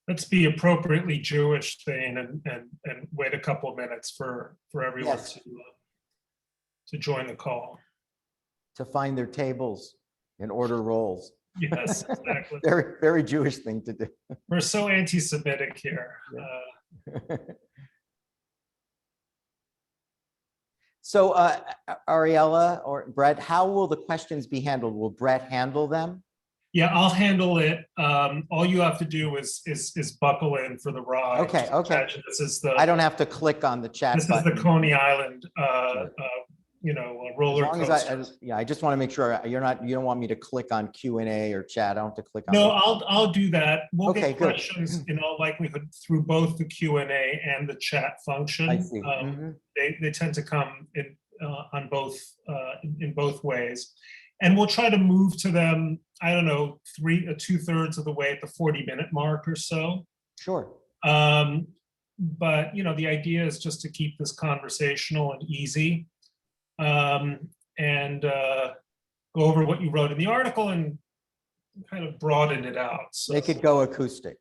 Let's be appropriately Jewish, Thane, and wait a couple of minutes for everyone Yes. to join the call. To find their tables and order rolls. Yes, exactly. Very, very Jewish thing to do. We're so anti-Semitic here. So Ariella or Bret, how will the questions be handled? Will Bret handle them? Yeah, I'll handle it. All you have to do is buckle in for the ride. Okay, okay. This is the. I don't have to click on the chat This button. is the Coney Island, roller As long coaster. as I just want to make sure you don't want me to click on Q&A or chat. I don't have to click on. No, I'll do that. We'll Okay, get good. questions in all likelihood through both the Q&A and the chat function. I see. They tend to come in on both in both ways, and we'll try to move to them. I don't know, 2/3 of the way at the 40-minute mark or so. Sure. But the idea is just to keep this conversational and easy, and go over what you wrote in the article and kind of broaden it out. So Make it go acoustic.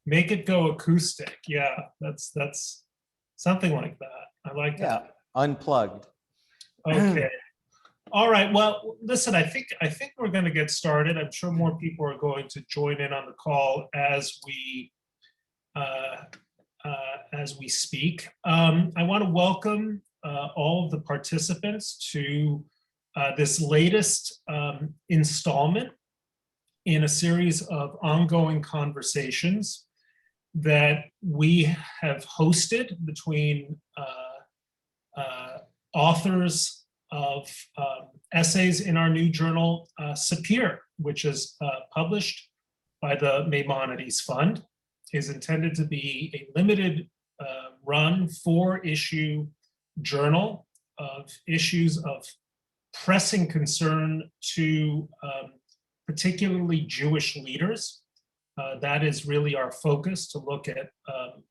Make it go acoustic. Yeah, that's something like that. I like that. Unplugged. Okay. All right. Well, listen, I think we're going to get started. I'm sure more people are going to join in on the call as we speak. I want to welcome all of the participants to this latest installment in a series of ongoing conversations that we have hosted between authors of essays in our new journal, Sapir, which is published by the Maimonides Fund, is intended to be a limited run 4-issue journal of issues of pressing concern to particularly Jewish leaders. That is really our focus, to look at,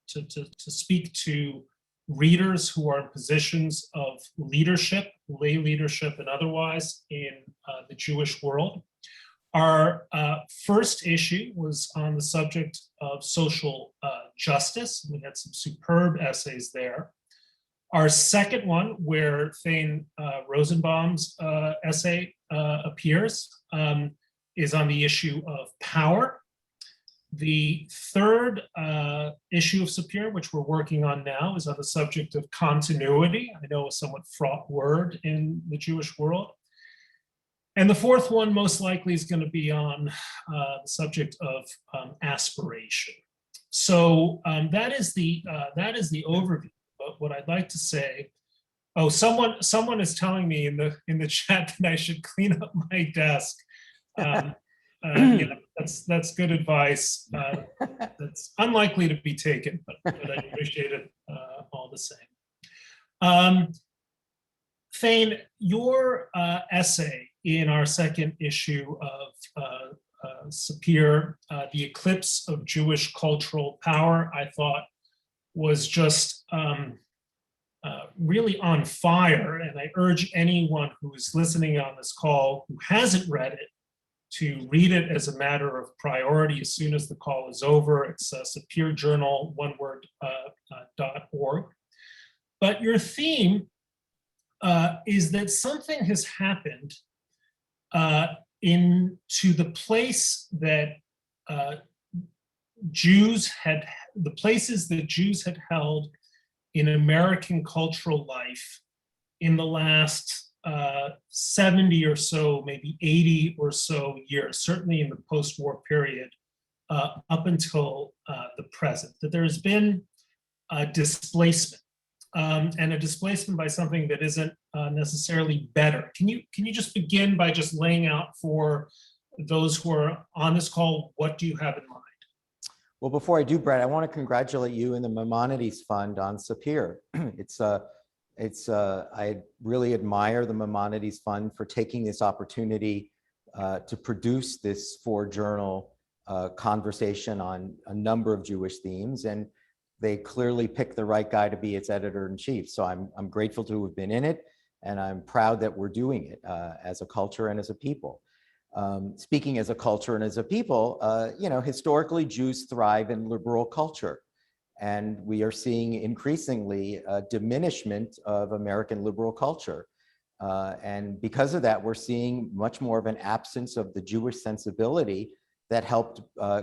to speak to readers who are in positions of leadership, lay leadership and otherwise, in the Jewish world. Our first issue was on the subject of social justice. We had some superb essays there. Our second one, where Thane Rosenbaum's essay appears, is on the issue of power. The third issue of Sapir, which we're working on now, is on the subject of continuity. I know a somewhat fraught word in the Jewish world. And the fourth one most likely is going to be on the subject of aspiration. So that is the overview. But what I'd like to say, someone is telling me in the chat that I should clean up my desk. That's good advice. That's unlikely to be taken, but I appreciate it all the same. Thane, your essay in our second issue of Sapir, The Eclipse of Jewish Cultural Power, I thought was just really on fire. And I urge anyone who is listening on this call who hasn't read it to read it as a matter of priority as soon as the call is over. It's Sapir Journal, oneword.org. But your theme is that something has happened into the place that the places that Jews had held in American cultural life in the last 70 or so, maybe 80 or so years, certainly in the post-war period, up until the present, that there's been a displacement, and a displacement by something that isn't necessarily better. Can you just begin by just laying out for those who are on this call, what do you have in mind? Well, before I do, Bret, I want to congratulate you and the Maimonides Fund on Sapir. I really admire the Maimonides Fund for taking this opportunity to produce this 4-journal conversation on a number of Jewish themes, and they clearly picked the right guy to be its editor-in-chief. So I'm grateful to have been in it, and I'm proud that we're doing it as a culture and as a people. speaking as a culture and as a people, historically Jews thrive in liberal culture. And we are seeing increasingly a diminishment of American liberal culture. And because of that, we're seeing much more of an absence of the Jewish sensibility that helped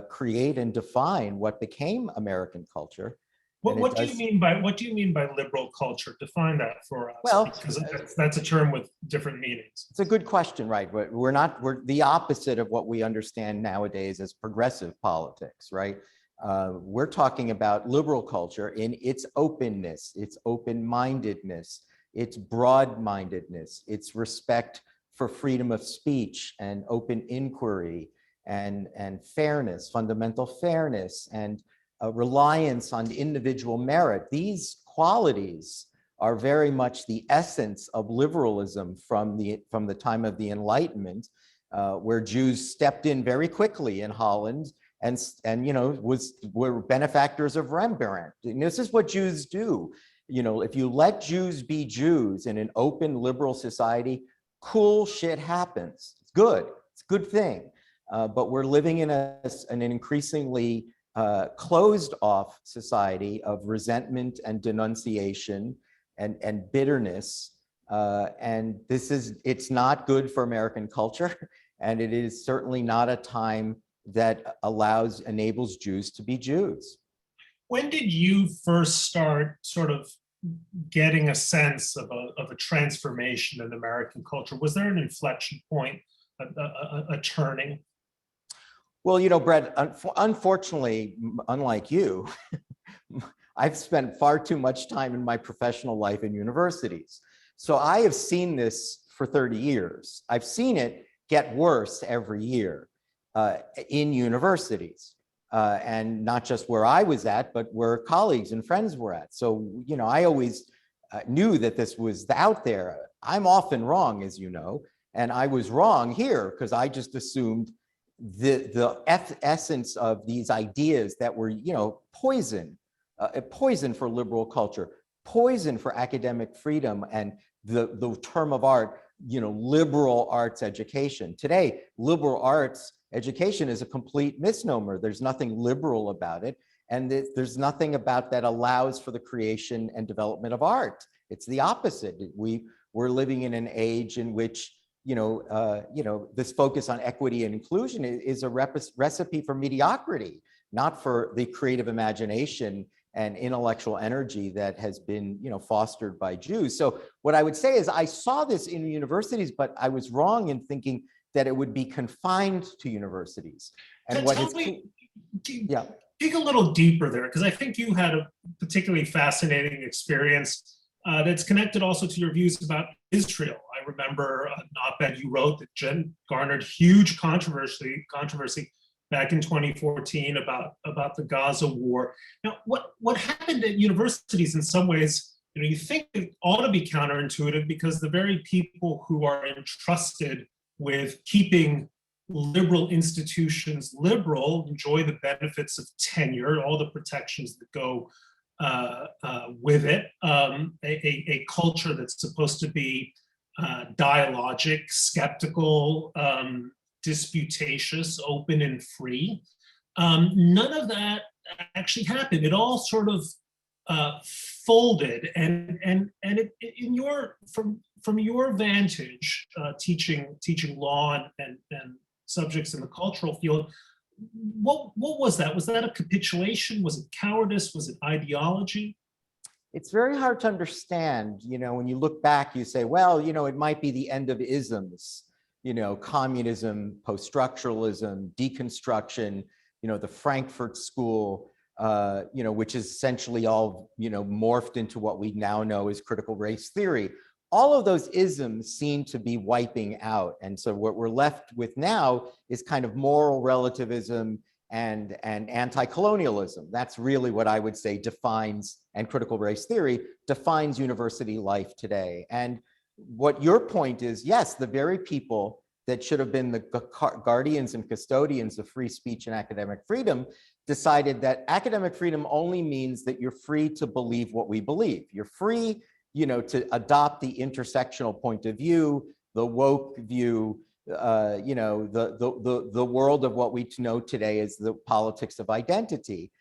create and define what became American culture. What do you mean by liberal culture? Define that for us, well, because that's a term with different meanings. It's a good question, right? We're the opposite of what we understand nowadays as progressive politics, right? We're talking about liberal culture in its openness, its open-mindedness, its broad-mindedness, its respect for freedom of speech and open inquiry and fairness, fundamental fairness, and a reliance on individual merit. These qualities are very much the essence of liberalism from the time of the Enlightenment, where Jews stepped in very quickly in Holland and were benefactors of Rembrandt. And this is what Jews do. If you let Jews be Jews in an open liberal society, cool shit happens. It's good. It's a good thing. But we're living in an increasingly closed off society of resentment and denunciation and bitterness. And it's not good for American culture. And it is certainly not a time that enables Jews to be Jews. When did you first start sort of getting a sense of a transformation in American culture? Was there an inflection point, a turning? Well, Brett, unfortunately, unlike you, I've spent far too much time in my professional life in universities. So I have seen this for 30 years. I've seen it get worse every year in universities. And not just where I was at, but where colleagues and friends were at. So, I always knew that this was out there. I'm often wrong, as you know, and I was wrong here because I just assumed the essence of these ideas that were, poison for liberal culture, poison for academic freedom, and the term of art, liberal arts education. Today, liberal arts education is a complete misnomer. There's nothing liberal about it. And there's nothing about that allows for the creation and development of art. It's the opposite. We're living in an age in which, this focus on equity and inclusion is a recipe for mediocrity, not for the creative imagination and intellectual energy that has been, fostered by Jews. So what I would say is I saw this in universities, but I was wrong in thinking that it would be confined to universities. And dig a little deeper there, because I think you had a particularly fascinating experience that's connected also to your views about Israel. I remember an op-ed you wrote that garnered huge controversy back in 2014 about the Gaza war. Now, what happened at universities in some ways, you think it ought to be counterintuitive, because the very people who are entrusted with keeping liberal institutions liberal enjoy the benefits of tenure, all the protections that go with it. A culture that's supposed to be dialogic, skeptical, disputatious, open and free. None of that actually happened. It all sort of folded, and from your vantage, teaching law and subjects in the cultural field, what was that? Was that a capitulation? Was it cowardice? Was it ideology? It's very hard to understand. When you look back, you say, well, it might be the end of isms, communism, post-structuralism, deconstruction, the Frankfurt School, which is essentially all, morphed into what we now know as critical race theory. All of those isms seem to be wiping out. And so what we're left with now is kind of moral relativism and anti-colonialism. That's really what I would say defines, and critical race theory defines university life today. And what your point is, yes, the very people that should have been the guardians and custodians of free speech and academic freedom decided that academic freedom only means that you're free to believe what we believe. You're free, to adopt the intersectional point of view, the woke view, the world of what we know today as the politics of identity.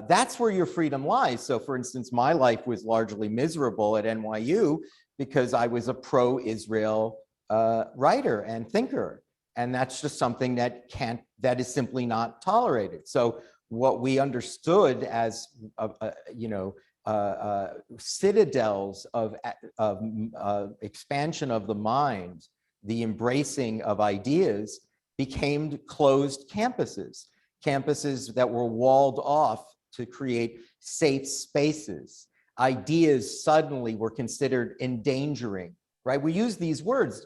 That's where your freedom lies. So for instance, my life was largely miserable at NYU because I was a pro-Israel writer and thinker. And that's just something that is simply not tolerated. So what we understood as, citadels of expansion of the mind, the embracing of ideas, became closed campuses, campuses that were walled off to create safe spaces. Ideas suddenly were considered endangering, right? We use these words,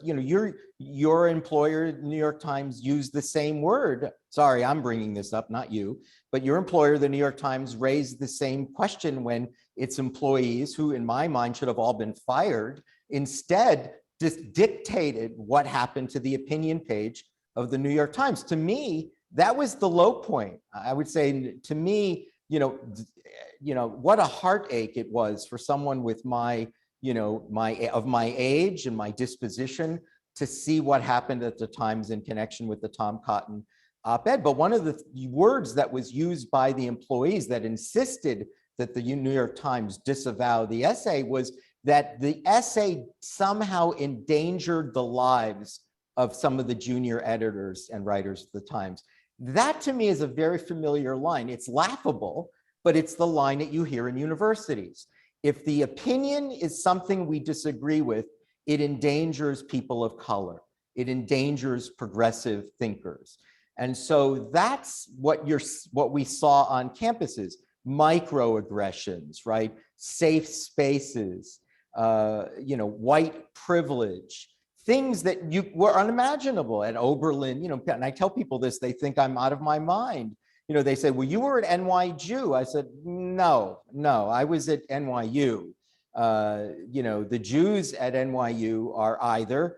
your employer, the New York Times, used the same word. Sorry, I'm bringing this up, not you, but your employer, the New York Times, raised the same question when its employees, who in my mind should have all been fired, instead just dictated what happened to the opinion page of the New York Times. To me, that was the low point. I would say, to me, what a heartache it was for someone with my age and my disposition to see what happened at the Times in connection with the Tom Cotton op-ed. But one of the words that was used by the employees that insisted that the New York Times disavow the essay was that the essay somehow endangered the lives of some of the junior editors and writers of the Times. That to me is a very familiar line. It's laughable, but it's the line that you hear in universities. If the opinion is something we disagree with, it endangers people of color. It endangers progressive thinkers. And so that's what we saw on campuses: microaggressions, right? Safe spaces, white privilege, things that were unimaginable at Oberlin. And I tell people this, they think I'm out of my mind. They say, well, you were at NYU. I said, no, I was at NYU. The Jews at NYU are either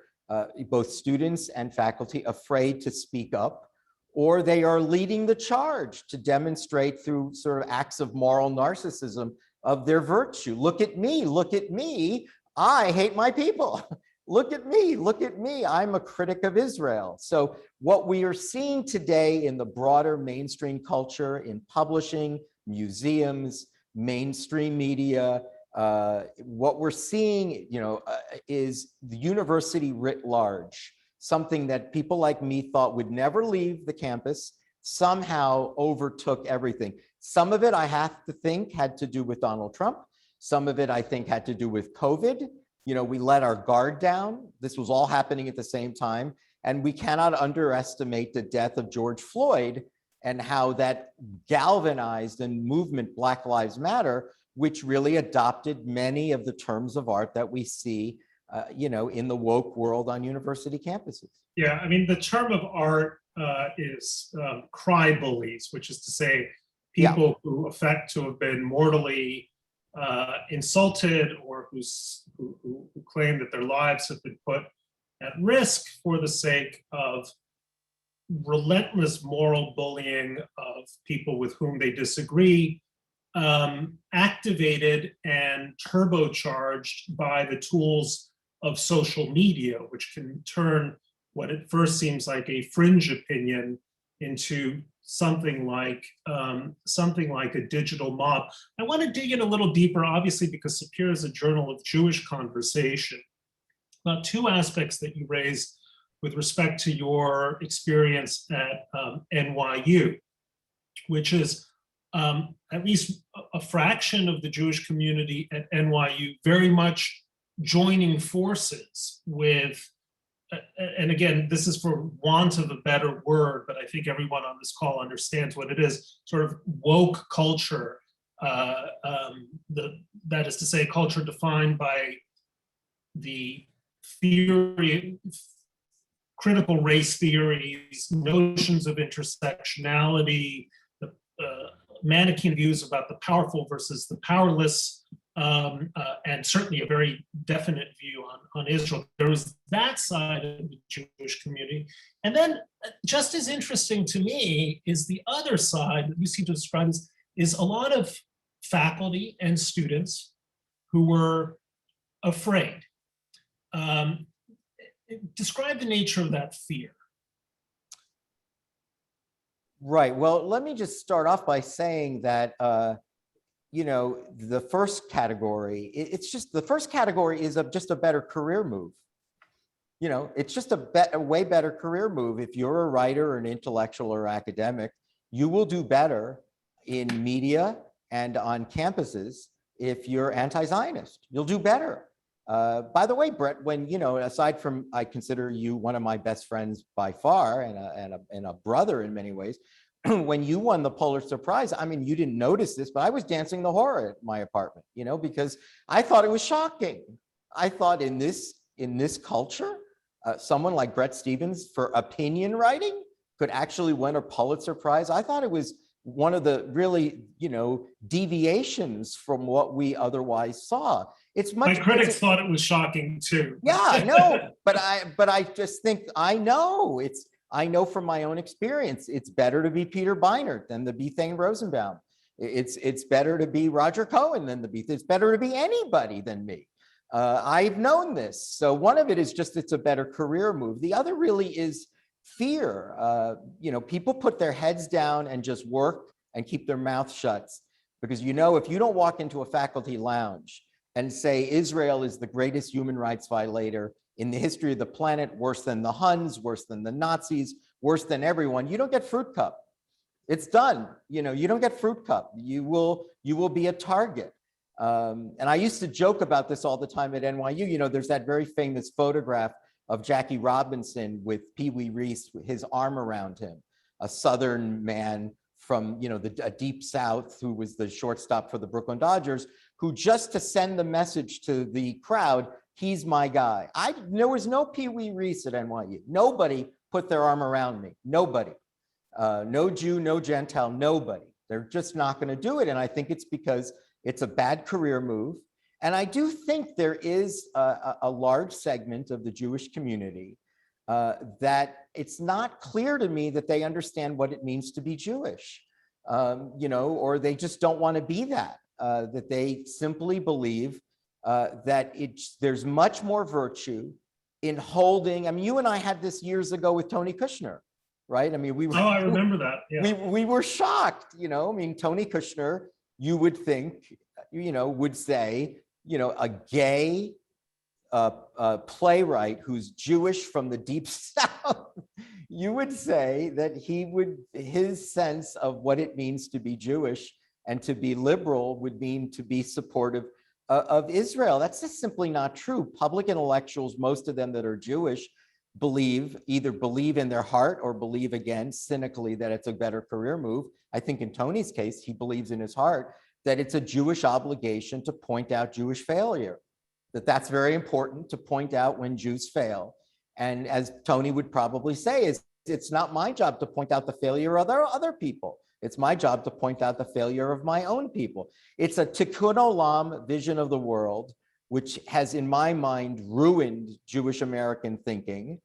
both students and faculty afraid to speak up, or they are leading the charge to demonstrate through sort of acts of moral narcissism of their virtue. Look at me, I hate my people. Look at me, I'm a critic of Israel. So what we are seeing today in the broader mainstream culture, in publishing, museums, mainstream media, what we're seeing, is the university writ large, something that people like me thought would never leave the campus, somehow overtook everything. Some of it, I have to think, had to do with Donald Trump. Some of it, I think, had to do with COVID. We let our guard down. This was all happening at the same time. And we cannot underestimate the death of George Floyd and how that galvanized a movement, Black Lives Matter, which really adopted many of the terms of art that we see in the woke world on university campuses. Yeah, I mean, the term of art is cry bullies, which is to say people who affect to have been mortally insulted, or who claim that their lives have been put at risk for the sake of relentless moral bullying of people with whom they disagree, activated and turbocharged by the tools of social media, which can turn what at first seems like a fringe opinion into something like a digital mob. I want to dig in a little deeper, obviously, because Sapir is a journal of Jewish conversation, about two aspects that you raised with respect to your experience at NYU, which is at least a fraction of the Jewish community at NYU very much joining forces with, and again, this is for want of a better word, but I think everyone on this call understands what it is, sort of woke culture, that is to say, culture defined by the theory, critical race theories, notions of intersectionality, the Manichaean views about the powerful versus the powerless, and certainly a very definite view on Israel. There was that side of the Jewish community. And then just as interesting to me is the other side that you seem to describe is a lot of faculty and students who were afraid. describe the nature of that fear. Right. Well, let me just start off by saying that, the first category, it's just the first category is just a better career move. It's just a way better career move. If you're a writer or an intellectual or academic, you will do better in media and on campuses if you're anti-Zionist. You'll do better. By the way, Bret, when, aside from, I consider you one of my best friends by far and a brother in many ways, when you won the Pulitzer Prize, I mean, you didn't notice this, but I was dancing the horror at my apartment, because I thought it was shocking. I thought in this culture, someone like Bret Stephens for opinion writing could actually win a Pulitzer Prize. I thought it was one of the really, deviations from what we otherwise saw. It's much. My critics thought it was shocking too. Yeah, no, but I just think I know from my own experience, it's better to be Peter Beinart than to be Thane Rosenbaum. It's better to be Roger Cohen than to be. It's better to be anybody than me. I've known this. So one of it is just it's a better career move. The other really is fear. People put their heads down and just work and keep their mouth shut because if you don't walk into a faculty lounge and say Israel is the greatest human rights violator in the history of the planet, worse than the Huns, worse than the Nazis, worse than everyone, you don't get fruit cup. It's done. You don't get fruit cup. You will be a target. And I used to joke about this all the time at NYU. There's that very famous photograph of Jackie Robinson with Pee Wee Reese, with his arm around him, a Southern man from a deep South who was the shortstop for the Brooklyn Dodgers, who just to send the message to the crowd, he's my guy. There was no Pee Wee Reese at NYU. Nobody put their arm around me. Nobody. No Jew, no Gentile, nobody. They're just not going to do it. And I think it's because it's a bad career move. And I do think there is a large segment of the Jewish community that it's not clear to me that they understand what it means to be Jewish, or they just don't want to be that, that they simply believe that there's much more virtue in holding. I mean, you and I had this years ago with Tony Kushner, right? I mean, we were. Oh, I remember that. Yeah. We were shocked, I mean, Tony Kushner, you would think, would say, a gay playwright who's Jewish from the deep South, you would say that his sense of what it means to be Jewish and to be liberal would mean to be supportive of Israel. That's just simply not true. Public intellectuals, most of them that are Jewish, either believe in their heart or believe, again, cynically, that it's a better career move. I think in Tony's case, he believes in his heart that it's a Jewish obligation to point out Jewish failure, that's very important to point out when Jews fail. And as Tony would probably say, it's not my job to point out the failure of other people. It's my job to point out the failure of my own people. It's a tikkun olam vision of the world, which has, in my mind, ruined Jewish American thinking,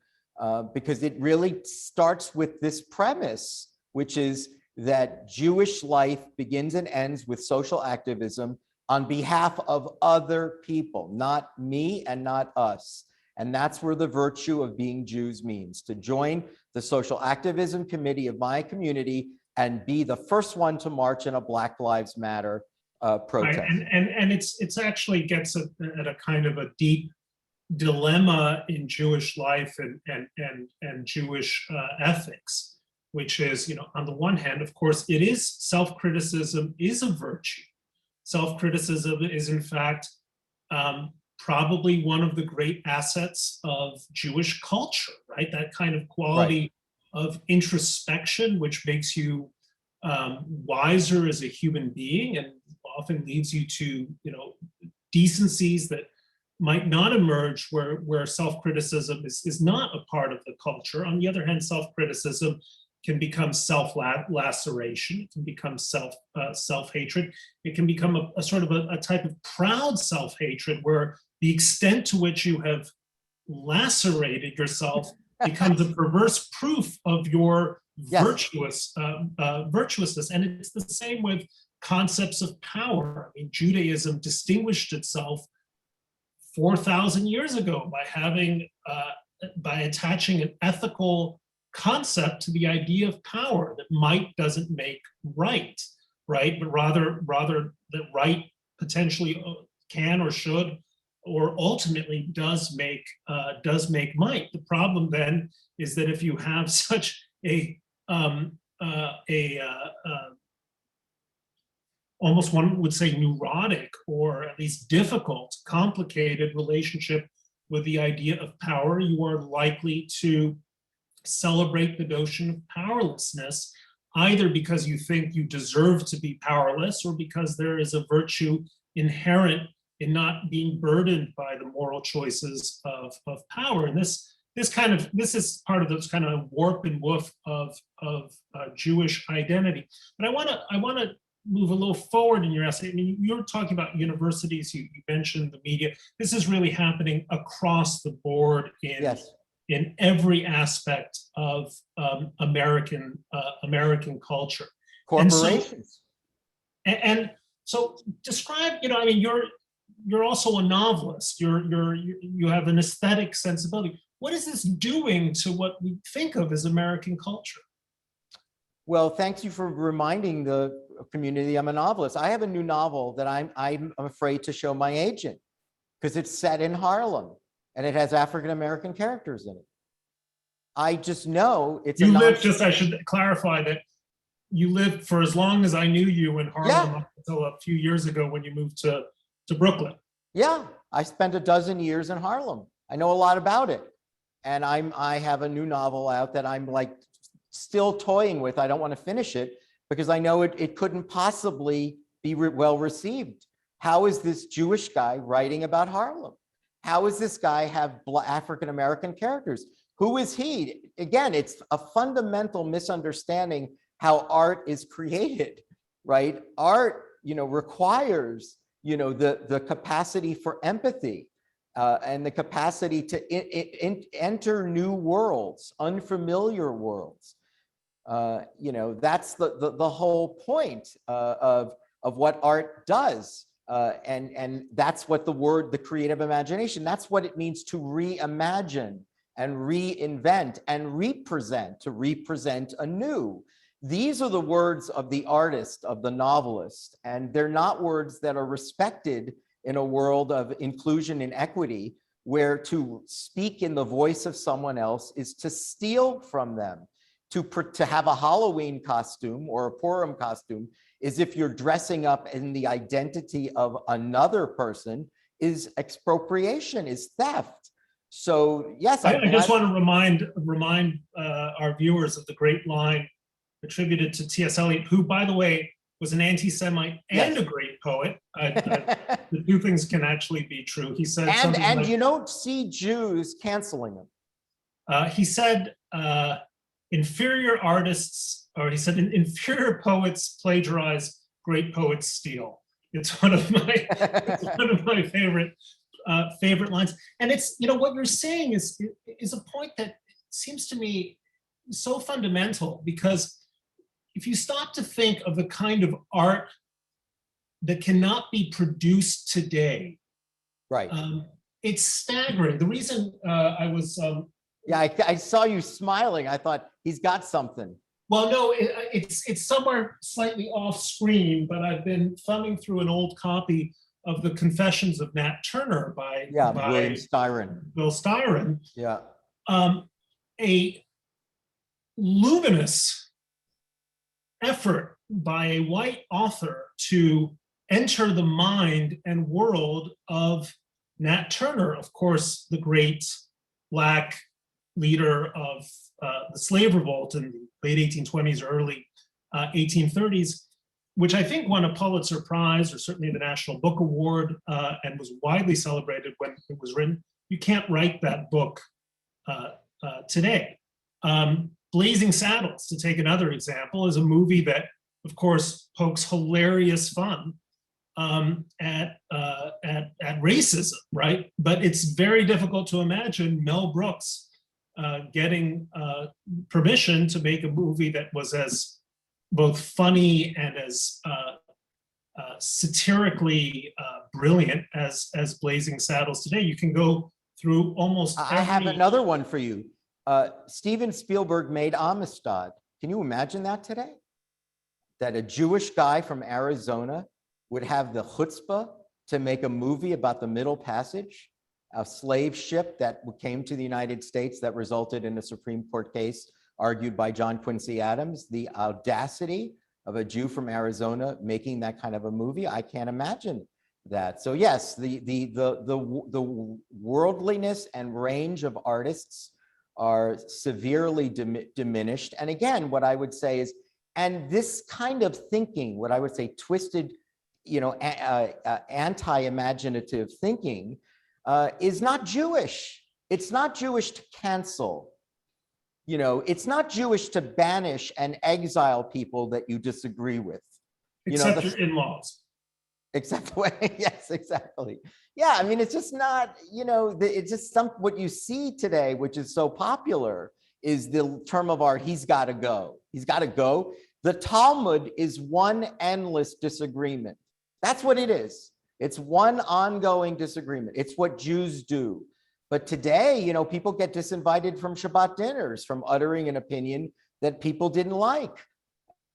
because it really starts with this premise, which is that Jewish life begins and ends with social activism on behalf of other people, not me and not us. And that's where the virtue of being Jews means, to join the social activism committee of my community and be the first one to march in a Black Lives Matter protest. Right. And it's actually gets at a kind of a deep dilemma in Jewish life and Jewish ethics, which is, on the one hand, of course, it is self-criticism is a virtue. Self-criticism is, in fact, probably one of the great assets of Jewish culture, right? That kind of quality of introspection, which makes you wiser as a human being and often leads you to, decencies that might not emerge where self-criticism is not a part of the culture. On the other hand, self-criticism can become self-laceration. It can become self-hatred. It can become a sort of a type of proud self-hatred where the extent to which you have lacerated yourself becomes a perverse proof of your virtuousness. And it's the same with concepts of power. I mean, Judaism distinguished itself 4,000 years ago by having by attaching an ethical concept to the idea of power, that might doesn't make right, right? But rather that right potentially can or should or ultimately does make might. The problem then is that if you have such a almost, one would say, neurotic, or at least difficult, complicated relationship with the idea of power, you are likely to celebrate the notion of powerlessness, either because you think you deserve to be powerless, or because there is a virtue inherent in not being burdened by the moral choices of power. And this is part of this kind of warp and woof of Jewish identity. But I want to move a little forward in your essay. I mean, you're talking about universities, you mentioned the media. This is really happening across the board in every aspect of American culture. Corporations. And so describe, I mean, you're also a novelist. You have an aesthetic sensibility. What is this doing to what we think of as American culture? Well, thank you for reminding the community I'm a novelist. I have a new novel that I'm afraid to show my agent because it's set in Harlem and it has African-American characters in it. I just know it's I should clarify that you lived for as long as I knew you in Harlem, up until a few years ago when you moved to Brooklyn. Yeah, I spent a dozen years in Harlem. I know a lot about it. And I have a new novel out that I'm like still toying with. I don't want to finish it because I know it couldn't possibly be well received. How is this Jewish guy writing about Harlem? How does this guy have African-American characters? Who is he? Again, it's a fundamental misunderstanding how art is created, right? Art, requires, the capacity for empathy and the capacity to enter new worlds, unfamiliar worlds. That's the whole point of what art does. And that's what the creative imagination, that's what it means to reimagine and reinvent and to represent anew. These are the words of the artist, of the novelist, and they're not words that are respected in a world of inclusion and equity, where to speak in the voice of someone else is to steal from them. To have a Halloween costume or a Purim costume is if you're dressing up in the identity of another person, is expropriation, is theft. So yes, I just want to remind our viewers of the great line attributed to T.S. Eliot, who, by the way, was an anti-Semite and a great poet. The two things can actually be true. He said something like, you don't see Jews canceling him. He said, inferior artists, or he said, inferior poets plagiarize, great poets steal. It's one of my favorite lines. And it's, what you're saying is a point that seems to me so fundamental, because if you stop to think of the kind of art that cannot be produced today, right? It's staggering. The reason I was I saw you smiling. I thought he's got something. Well, no, it's somewhere slightly off screen, but I've been thumbing through an old copy of the Confessions of Nat Turner by William Styron. Bill Styron. Yeah, a luminous effort by a white author to enter the mind and world of Nat Turner, of course, the great Black leader of the slave revolt in the late 1820s or early 1830s, which I think won a Pulitzer Prize or certainly the National Book Award and was widely celebrated when it was written. You can't write that book today. Blazing Saddles, to take another example, is a movie that, of course, pokes hilarious fun at racism, right? But it's very difficult to imagine Mel Brooks getting permission to make a movie that was as both funny and as satirically brilliant as Blazing Saddles today. You can go through almost I have every. another one for you. Steven Spielberg made Amistad. Can you imagine that today? That a Jewish guy from Arizona would have the chutzpah to make a movie about the Middle Passage, a slave ship that came to the United States that resulted in a Supreme Court case argued by John Quincy Adams. The audacity of a Jew from Arizona making that kind of a movie, I can't imagine that. So yes, the worldliness and range of artists are severely diminished. And again, what I would say is, and this kind of thinking, what I would say twisted, anti-imaginative thinking is not Jewish. It's not Jewish to cancel. It's not Jewish to banish and exile people that you disagree with. Except your in-laws. Except the way, yes, exactly. Yeah, I mean, it's just not, it's just what you see today, which is so popular, is the term of art, he's got to go. He's got to go. The Talmud is one endless disagreement. That's what it is. It's one ongoing disagreement. It's what Jews do. But today, people get disinvited from Shabbat dinners, from uttering an opinion that people didn't like.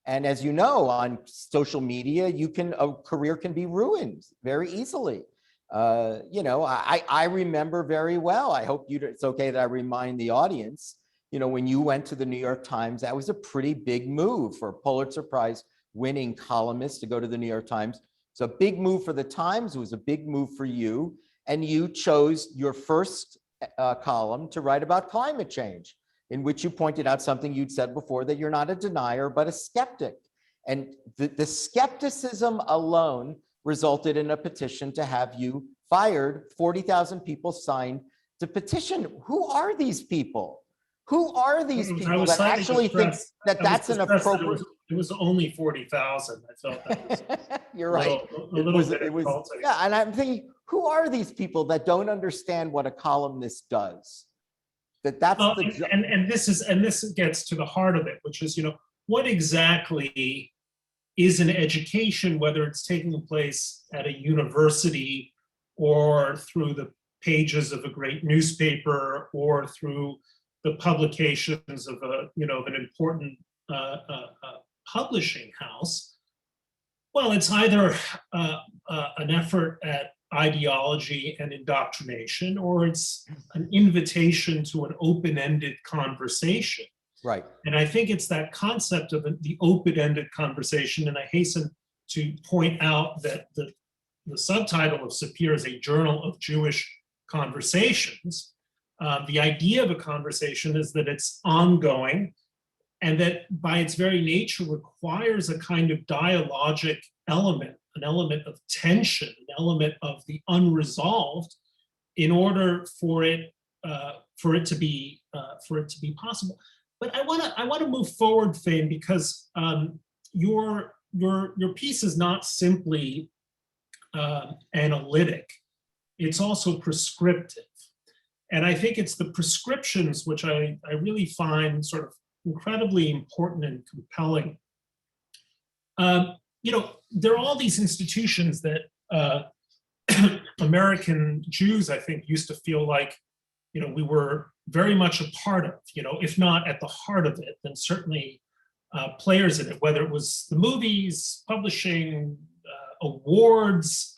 And as you know, on social media, a career can be ruined very easily. I remember very well, I hope it's okay that I remind the audience, when you went to the New York Times, that was a pretty big move for a Pulitzer Prize winning columnist to go to the New York Times. It's a big move for the Times. It was a big move for you. And you chose your first column to write about climate change, in which you pointed out something you'd said before, that you're not a denier, but a skeptic. And the skepticism alone resulted in a petition to have you fired. 40,000 people signed the petition. Who are these people? Who are these people that actually think that that's an appropriate? It was only 40,000. I felt that was You're right. It was, yeah, and I'm thinking, who are these people that don't understand what a columnist does? This gets to the heart of it, which is, what exactly is an education, whether it's taking place at a university or through the pages of a great newspaper or through the publications of an important publishing house. Well, it's either an effort at ideology and indoctrination, or it's an invitation to an open-ended conversation. Right. And I think it's that concept of the open-ended conversation. And I hasten to point out that the subtitle of Sapir is a journal of Jewish conversations. The idea of a conversation is that it's ongoing, and that by its very nature requires a kind of dialogic element, an element of tension, an element of the unresolved, in order for it to be possible. But I want to move forward, Fane, because your piece is not simply analytic; it's also prescriptive, and I think it's the prescriptions which I really find sort of incredibly important and compelling. There are all these institutions that American Jews, I think, used to feel like, we were very much a part of, if not at the heart of it, then certainly players in it, whether it was the movies, publishing, awards,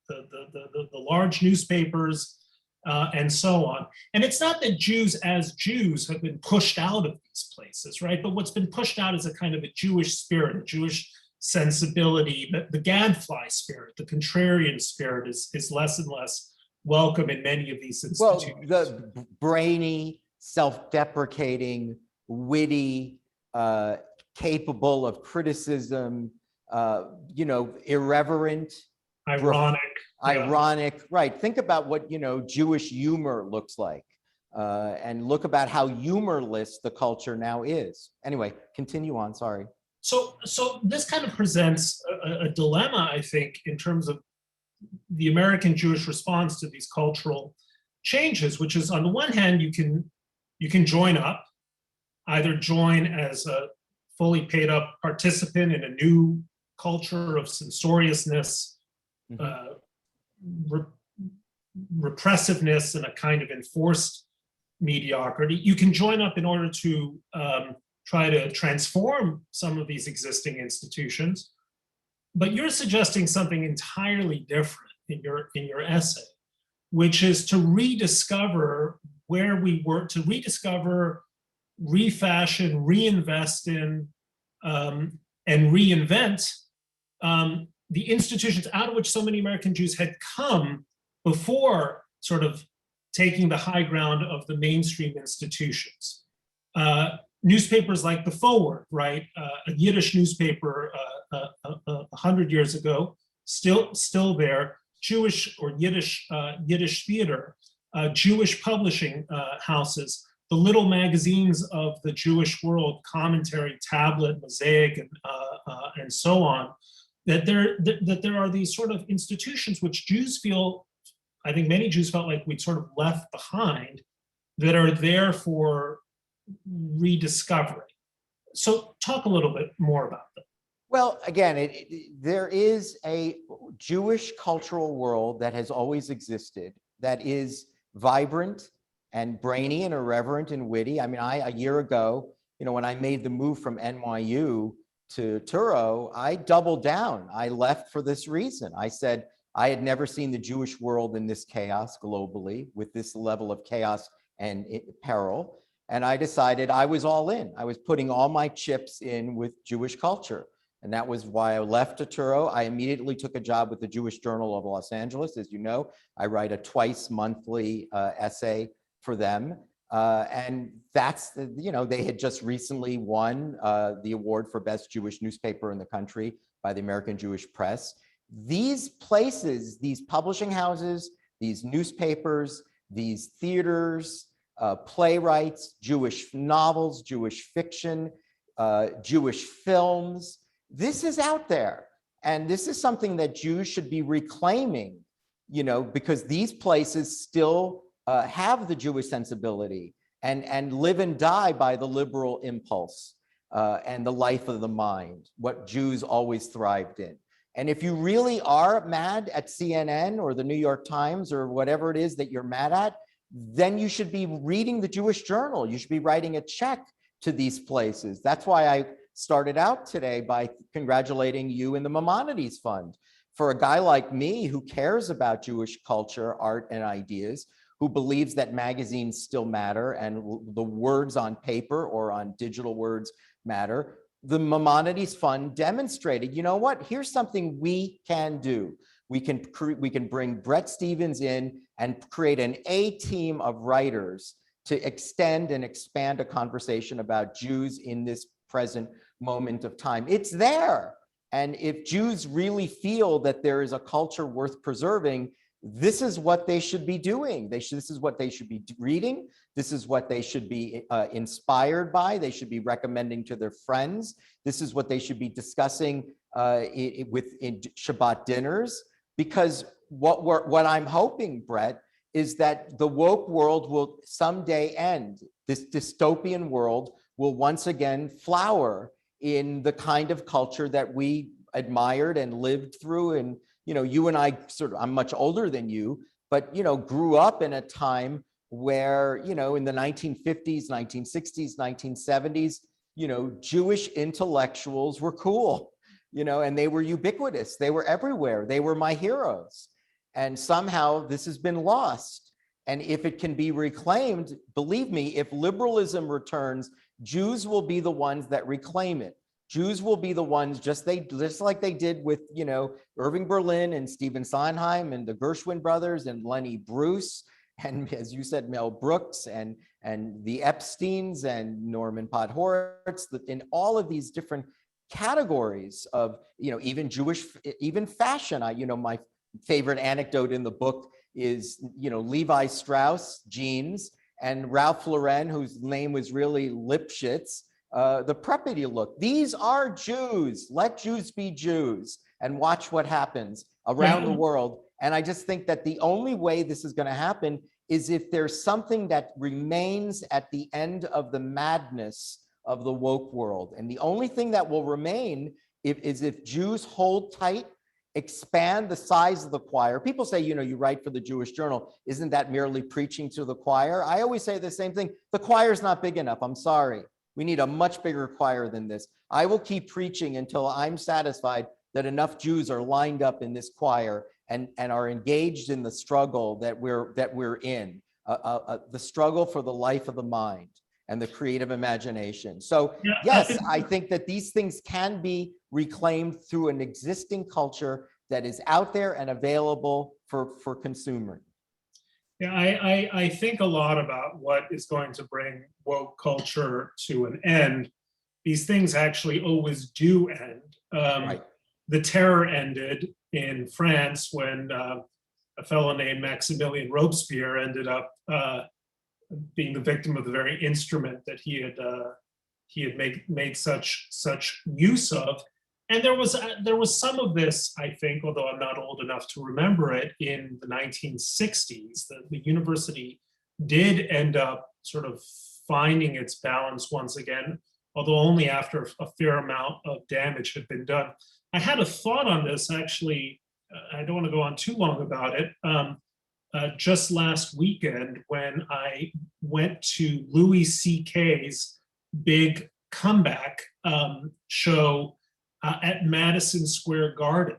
the large newspapers, and so on. And it's not that Jews as Jews have been pushed out of these places, right? But what's been pushed out is a kind of a Jewish spirit, a Jewish sensibility. The gadfly spirit, the contrarian spirit is less and less welcome in many of these institutions. Well, the brainy, self-deprecating, witty, capable of criticism, irreverent, ironic, right? Think about what Jewish humor looks like, and look about how humorless the culture now is. Anyway, continue on. Sorry. So this kind of presents a dilemma, I think, in terms of the American Jewish response to these cultural changes, which is, on the one hand, you can join up, either join as a fully paid up participant in a new culture of censoriousness, repressiveness and a kind of enforced mediocrity. You can join up in order to try to transform some of these existing institutions, but you're suggesting something entirely different in your essay, which is to rediscover where we were, to rediscover, refashion, reinvest in, and reinvent the institutions out of which so many American Jews had come before sort of taking the high ground of the mainstream institutions. Newspapers like The Forward, right? A Yiddish newspaper 100 years ago, still there. Jewish or Yiddish theater, Jewish publishing houses, the little magazines of the Jewish world, Commentary, Tablet, Mosaic, and so on. That there are these sort of institutions which Jews feel, I think many Jews felt like we'd sort of left behind, that are there for rediscovery. So talk a little bit more about them. Well, again, there is a Jewish cultural world that has always existed, that is vibrant and brainy and irreverent and witty. I mean, a year ago, when I made the move from NYU to Touro, I doubled down. I left for this reason. I said, I had never seen the Jewish world in this chaos globally, with this level of chaos and peril. And I decided I was all in. I was putting all my chips in with Jewish culture. And that was why I left to Touro. I immediately took a job with the Jewish Journal of Los Angeles. As you know, I write a twice monthly essay for them. And that's, they had just recently won the award for best Jewish newspaper in the country by the American Jewish Press. These places, these publishing houses, these newspapers, these theaters, playwrights, Jewish novels, Jewish fiction, Jewish films, this is out there. And this is something that Jews should be reclaiming, because these places still have the Jewish sensibility and live and die by the liberal impulse and the life of the mind, what Jews always thrived in. And if you really are mad at CNN or the New York Times or whatever it is that you're mad at, then you should be reading the Jewish Journal. You should be writing a check to these places. That's why I started out today by congratulating you and the Maimonides Fund. For a guy like me who cares about Jewish culture, art, and ideas, who believes that magazines still matter and the words on paper or on digital words matter, the Maimonides Fund demonstrated, you know what, here's something we can do. We can bring Bret Stephens in and create an A-team of writers to extend and expand a conversation about Jews in this present moment of time. It's there. And if Jews really feel that there is a culture worth preserving, this is what they should be doing. This is what they should be reading. This is what they should be inspired by. They should be recommending to their friends. This is what they should be discussing in Shabbat dinners. Because what I'm hoping, Bret, is that the woke world will someday end. This dystopian world will once again flower in the kind of culture that we admired and lived through. And you and I I'm much older than you, but grew up in a time where in the 1950s, 1960s, 1970s, Jewish intellectuals were cool, and they were ubiquitous. They were everywhere. They were my heroes. And somehow this has been lost. And if it can be reclaimed, believe me, if liberalism returns, Jews will be the ones that reclaim it. Jews will be the ones, just like they did with, Irving Berlin and Stephen Sondheim and the Gershwin brothers and Lenny Bruce, and as you said, Mel Brooks and the Epsteins and Norman Podhoretz, in all of these different categories of, even Jewish, even fashion. My favorite anecdote in the book is, Levi Strauss jeans and Ralph Lauren, whose name was really Lipschitz, the preppy look. These are Jews. Let Jews be Jews and watch what happens around the world. And I just think that the only way this is going to happen is if there's something that remains at the end of the madness of the woke world. And the only thing that will remain is if Jews hold tight expand the size of the choir. People say, you know, you write for the Jewish Journal. Isn't that merely preaching to the choir? I always say the same thing. The choir's not big enough. I'm sorry. We need a much bigger choir than this. I will keep preaching until I'm satisfied that enough Jews are lined up in this choir and are engaged in the struggle that we're in, the struggle for the life of the mind and the creative imagination. So yes, I think that these things can be reclaimed through an existing culture that is out there and available for consuming. Yeah, I think a lot about what is going to bring woke culture to an end. These things actually always do end. Right. The terror ended in France when a fellow named Maximilien Robespierre ended up being the victim of the very instrument that he had made such use of. And there was some of this, I think, although I'm not old enough to remember it, in the 1960s. The university did end up sort of finding its balance once again, although only after a fair amount of damage had been done. I had a thought on this, actually. I don't want to go on too long about it. Just last weekend, when I went to Louis C.K.'s big comeback show at Madison Square Garden.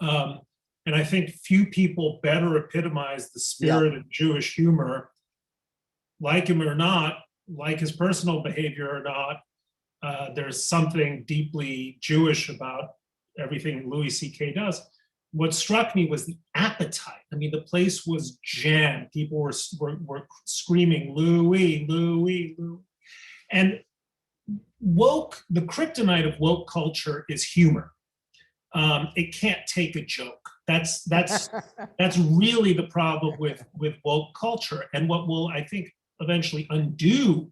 And I think few people better epitomize the spirit of Jewish humor, like him or not, like his personal behavior or not. There's something deeply Jewish about everything Louis C.K. does. What struck me was the appetite. I mean, the place was jammed. People were screaming, Louis, Louis, Louis. And the kryptonite of woke culture is humor. It can't take a joke. That's really the problem with woke culture. And what will, I think, eventually undo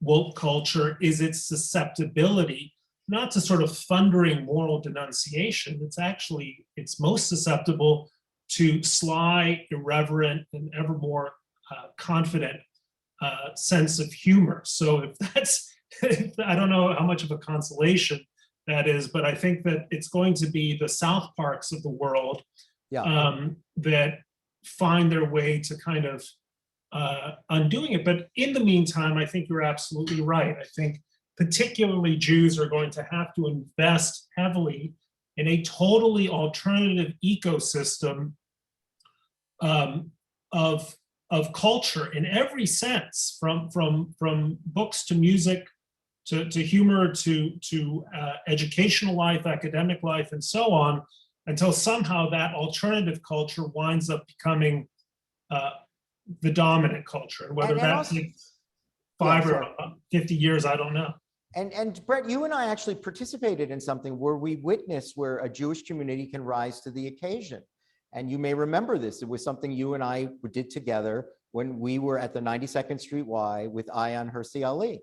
woke culture is its susceptibility, not to sort of thundering moral denunciation. It's most susceptible to sly, irreverent, and ever more confident sense of humor. So if that's, I don't know how much of a consolation that is, but I think that it's going to be the South Parks of the world that find their way to kind of undoing it. But in the meantime, I think you're absolutely right. I think particularly Jews are going to have to invest heavily in a totally alternative ecosystem of culture in every sense, from books to music, to humor, to educational life, academic life, and so on, until somehow that alternative culture winds up becoming the dominant culture. And whether that takes 5 or 50 years, I don't know. And Bret, you and I actually participated in something where we witnessed where a Jewish community can rise to the occasion. And you may remember this. It was something you and I did together when we were at the 92nd Street Y with Ayan Hirsi Ali,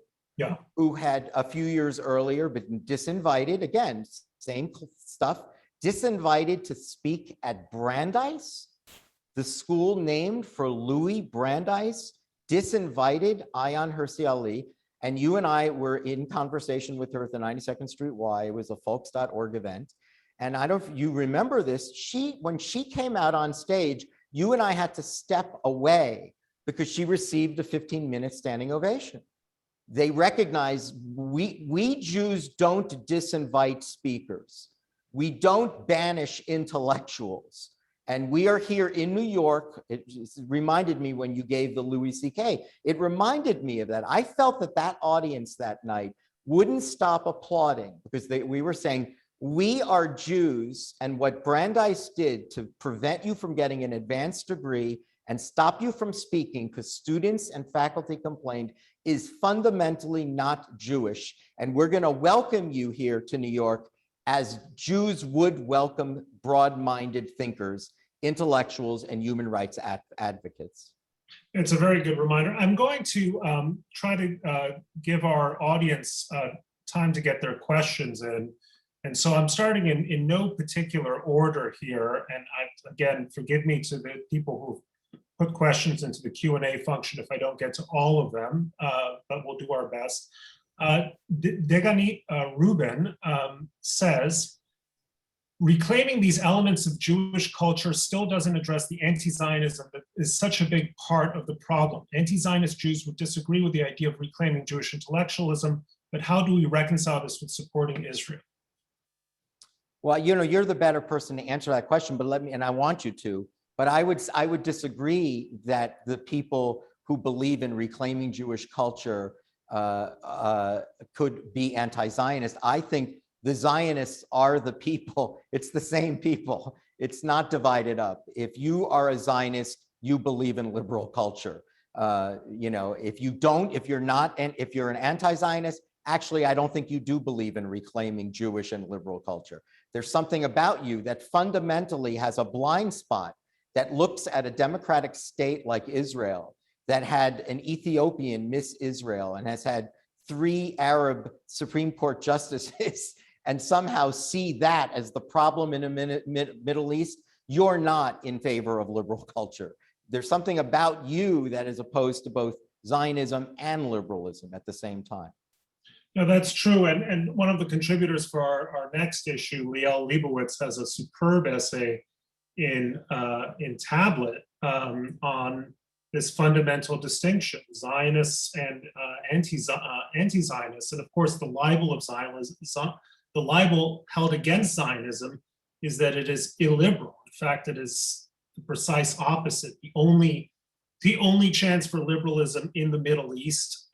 who had a few years earlier been disinvited, again, same stuff, disinvited to speak at Brandeis, the school named for Louis Brandeis, disinvited Ayan Hirsi Ali. And you and I were in conversation with her at the 92nd Street Y. It was a folks.org event. And I don't know if you remember this, when she came out on stage, you and I had to step away because she received a 15-minute standing ovation. They recognize we Jews don't disinvite speakers. We don't banish intellectuals. And we are here in New York. It reminded me when you gave the Louis C.K. It reminded me of that. I felt that audience that night wouldn't stop applauding because we were saying, we are Jews, and what Brandeis did to prevent you from getting an advanced degree and stop you from speaking because students and faculty complained is fundamentally not Jewish. And we're going to welcome you here to New York as Jews would welcome broad-minded thinkers, intellectuals, and human rights advocates. It's a very good reminder. I'm going to try to give our audience time to get their questions in. And so I'm starting in no particular order here. And again, forgive me to the people who put questions into the Q&A function if I don't get to all of them, but we'll do our best. Deganit Rubin says, reclaiming these elements of Jewish culture still doesn't address the anti-Zionism that is such a big part of the problem. Anti-Zionist Jews would disagree with the idea of reclaiming Jewish intellectualism, but how do we reconcile this with supporting Israel? Well, you're the better person to answer that question, but and I want you to, but I would disagree that the people who believe in reclaiming Jewish culture could be anti-Zionist. I think the Zionists are the people. It's the same people. It's not divided up. If you are a Zionist, you believe in liberal culture. If you don't, if you're not, and if you're an anti-Zionist, actually, I don't think you do believe in reclaiming Jewish and liberal culture. There's something about you that fundamentally has a blind spot that looks at a democratic state like Israel that had an Ethiopian Miss Israel and has had 3 Arab Supreme Court justices and somehow see that as the problem in the Middle East. You're not in favor of liberal culture. There's something about you that is opposed to both Zionism and liberalism at the same time. No, that's true. And one of the contributors for our next issue, Liel Leibowitz, has a superb essay in Tablet on this fundamental distinction, Zionists and anti-Zionists. And of course, the libel of Zionism, the libel held against Zionism is that it is illiberal. In fact, it is the precise opposite. The only chance for liberalism in the Middle East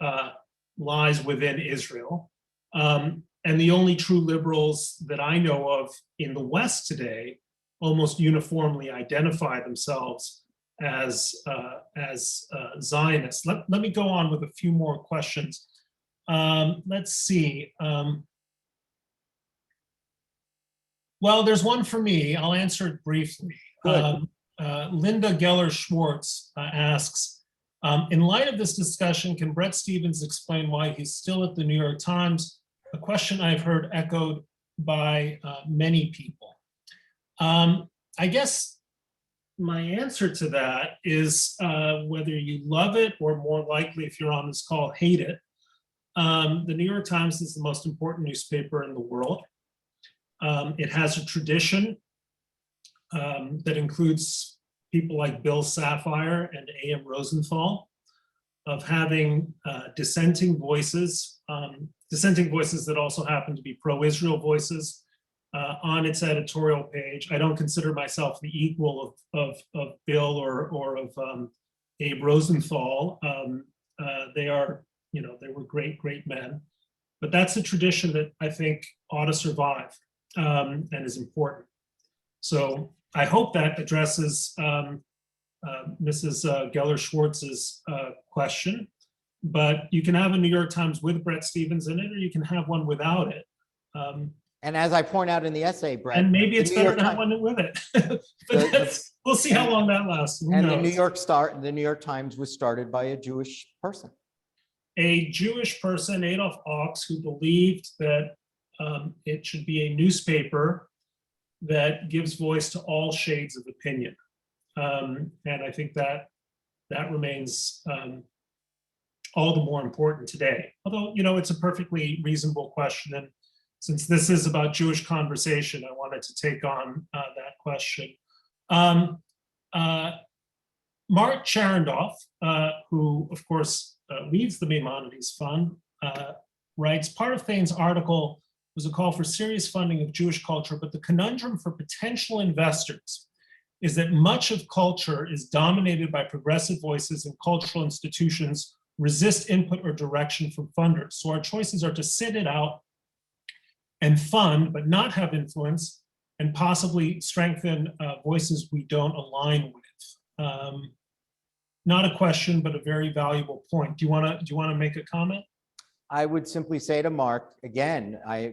lies within Israel. And the only true liberals that I know of in the West today almost uniformly identify themselves as Zionists. Let me go on with a few more questions. Let's see. Well, there's one for me. I'll answer it briefly. Linda Geller-Schwartz asks, in light of this discussion, can Bret Stephens explain why he's still at the New York Times? A question I've heard echoed by many people. I guess my answer to that is whether you love it or, more likely, if you're on this call, hate it. The New York Times is the most important newspaper in the world. It has a tradition that includes people like Bill Safire and A.M. Rosenthal of having dissenting voices that also happen to be pro-Israel voices on its editorial page. I don't consider myself the equal of Bill or of Abe Rosenthal. They were great men. But that's a tradition that I think ought to survive and is important. So I hope that addresses Mrs. Geller-Schwartz's question. But you can have a New York Times with Bret Stephens in it, or you can have one without it. And as I point out in the essay, Bret, and maybe it's better to have one with it. But we'll see how long that lasts. And the New York Times was started by a Jewish person. A Jewish person, Adolf Ochs, who believed that it should be a newspaper that gives voice to all shades of opinion. And I think that remains all the more important today. Although, it's a perfectly reasonable question. And since this is about Jewish conversation, I wanted to take on that question. Mark Charendorf, who of course leads the Maimonides Fund, writes, part of Thane's article was a call for serious funding of Jewish culture, but the conundrum for potential investors is that much of culture is dominated by progressive voices, and cultural institutions resist input or direction from funders. So our choices are to sit it out and fund, but not have influence, and possibly strengthen voices we don't align with. Not a question, but a very valuable point. Do you want to make a comment? I would simply say to Mark, again, I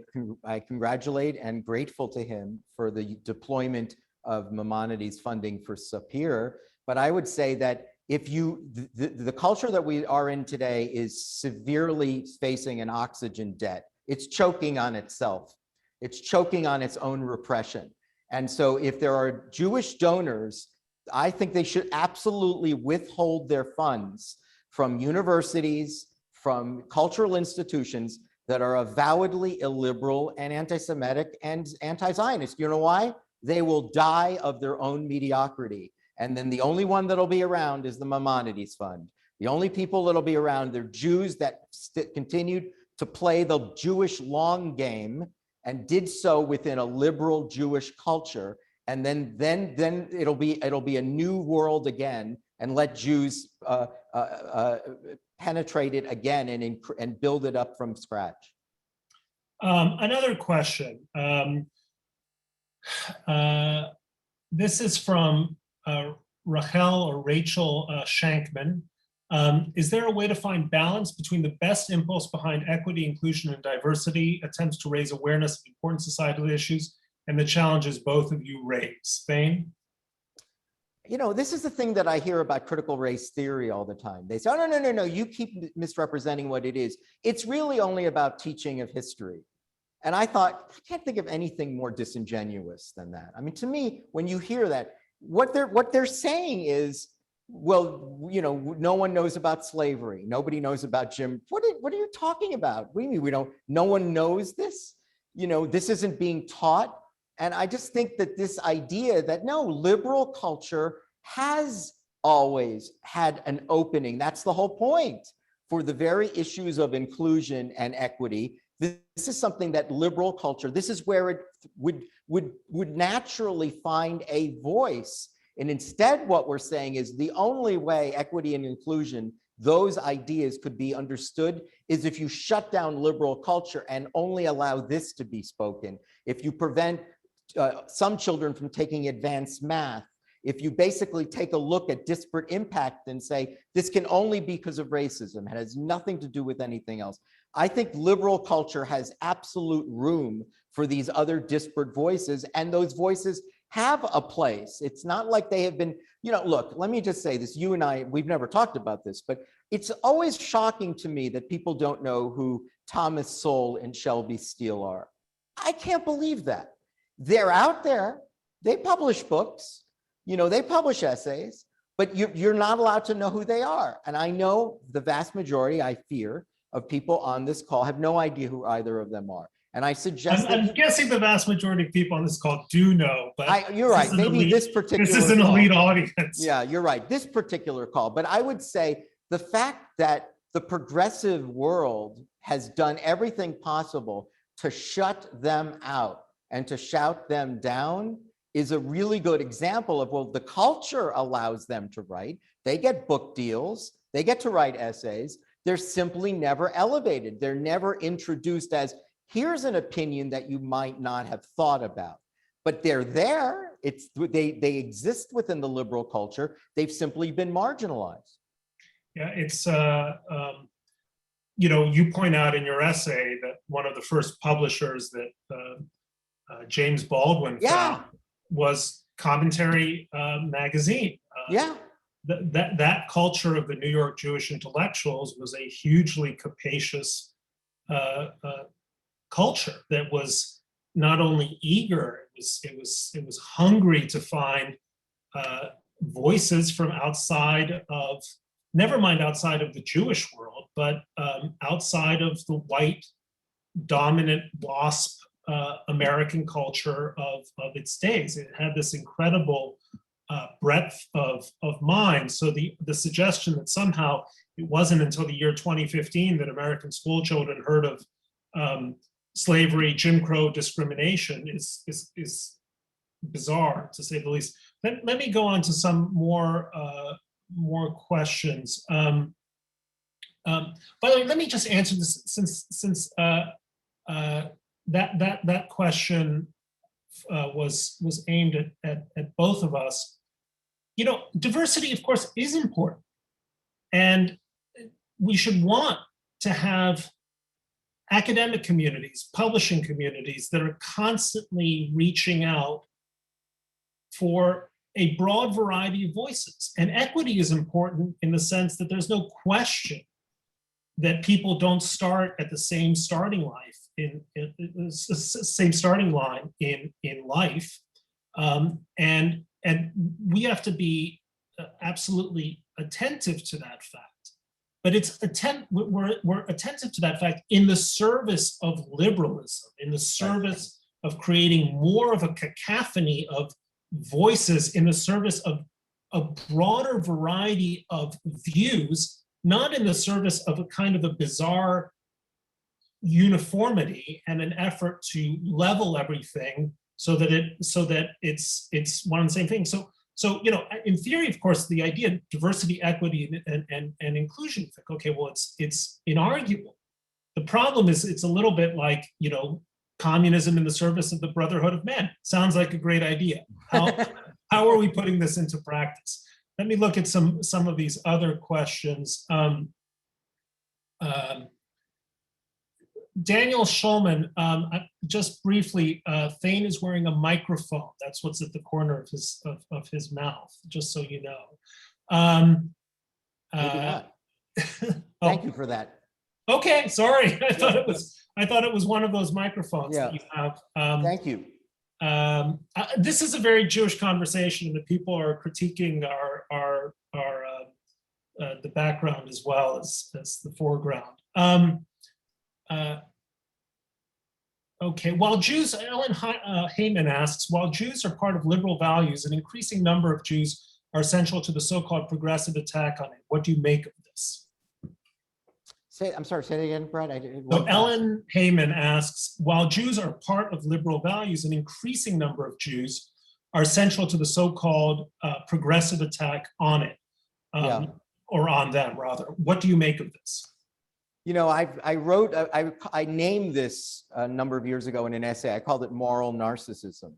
congratulate and grateful to him for the deployment of Maimonides funding for Sapir. But I would say that if the culture that we are in today is severely facing an oxygen debt. It's choking on itself. It's choking on its own repression. And so if there are Jewish donors, I think they should absolutely withhold their funds from universities, from cultural institutions that are avowedly illiberal and anti-Semitic and anti-Zionist. You know why? They will die of their own mediocrity. And then the only one that'll be around is the Maimonides Fund. The only people that'll be around, they're Jews that continued to play the Jewish long game and did so within a liberal Jewish culture. And then it'll be a new world again, and let Jews penetrate it again and build it up from scratch. Another question. This is from Rachel Shankman. Is there a way to find balance between the best impulse behind equity, inclusion, and diversity, attempts to raise awareness of important societal issues, and the challenges both of you raise? Thane? You know, this is the thing that I hear about critical race theory all the time. They say, oh, no, you keep misrepresenting what it is. It's really only about teaching of history. And I thought, I can't think of anything more disingenuous than that. I mean, to me, when you hear that, what they're saying is, well, you know, no one knows about slavery. Nobody knows about Jim. What are you talking about? What do you mean no one knows this? You know, this isn't being taught. And I just think that this idea that no, liberal culture has always had an opening. That's the whole point for the very issues of inclusion and equity. This is something that liberal culture, this is where it would naturally find a voice. And instead, what we're saying is the only way equity and inclusion, those ideas could be understood is if you shut down liberal culture and only allow this to be spoken. If you prevent some children from taking advanced math, if you basically take a look at disparate impact and say, this can only be because of racism, it has nothing to do with anything else. I think liberal culture has absolute room for these other disparate voices, and those voices have a place. It's not like they have been, you know, look, let me just say this, you and I, we've never talked about this, but it's always shocking to me that people don't know who Thomas Sowell and Shelby Steele are. I can't believe that. They're out there, they publish books, you know, they publish essays, but you're not allowed to know who they are. And I know the vast majority, I fear, of people on this call have no idea who either of them are. And I suggest I'm guessing the vast majority of people on this call do know, but you're right, maybe this particular this is an elite audience. Yeah, you're right, this particular call. But I would say the fact that the progressive world has done everything possible to shut them out and to shout them down is a really good example of, well, the culture allows them to write. They get book deals, they get to write essays. They're simply never elevated. They're never introduced as, here's an opinion that you might not have thought about. But they're there. They exist within the liberal culture. They've simply been marginalized. Yeah, it's, you know, you point out in your essay that one of the first publishers that James Baldwin found was Commentary Magazine. That culture of the New York Jewish intellectuals was a hugely capacious culture that was not only eager, it was hungry to find voices from outside of, never mind outside of the Jewish world, but outside of the white dominant WASP American culture of its days. It had this incredible breadth of mind. So the suggestion that somehow it wasn't until the year 2015 that American school children heard of slavery, Jim Crow discrimination is bizarre, to say the least. Let me go on to some more questions. By the way, let me just answer this since that question was aimed at both of us. You know, diversity, of course, is important, and we should want to have academic communities, publishing communities that are constantly reaching out for a broad variety of voices. And equity is important in the sense that there's no question that people don't start at the same starting life same starting line in life, and we have to be absolutely attentive to that fact. but we're attentive to that fact in the service of liberalism, in the service of creating more of a cacophony of voices, in the service of a broader variety of views, not in the service of a kind of a bizarre uniformity and an effort to level everything so that it's one and the same thing. So in theory, of course, the idea of diversity, equity, and inclusion, think, okay, well, it's inarguable. The problem is it's a little bit like, communism in the service of the brotherhood of man. Sounds like a great idea. How are we putting this into practice? Let me look at some of these other questions. Daniel Schulman, just briefly, Thane is wearing a microphone. That's what's at the corner of his mouth, just so you know. Maybe not. Thank you for that. Okay, sorry. I thought it was one of those microphones that you have. Thank you. This is a very Jewish conversation, and the people are critiquing the background as well as the foreground. Okay, while Jews, Ellen Heyman asks, while Jews are part of liberal values, an increasing number of Jews are essential to the so-called progressive attack on it. What do you make of this? I'm sorry, say it again, Brett. So Ellen Heyman asks, while Jews are part of liberal values, an increasing number of Jews are essential to the so-called progressive attack on it, or on them, rather. What do you make of this? I named this a number of years ago in an essay. I called it moral narcissism.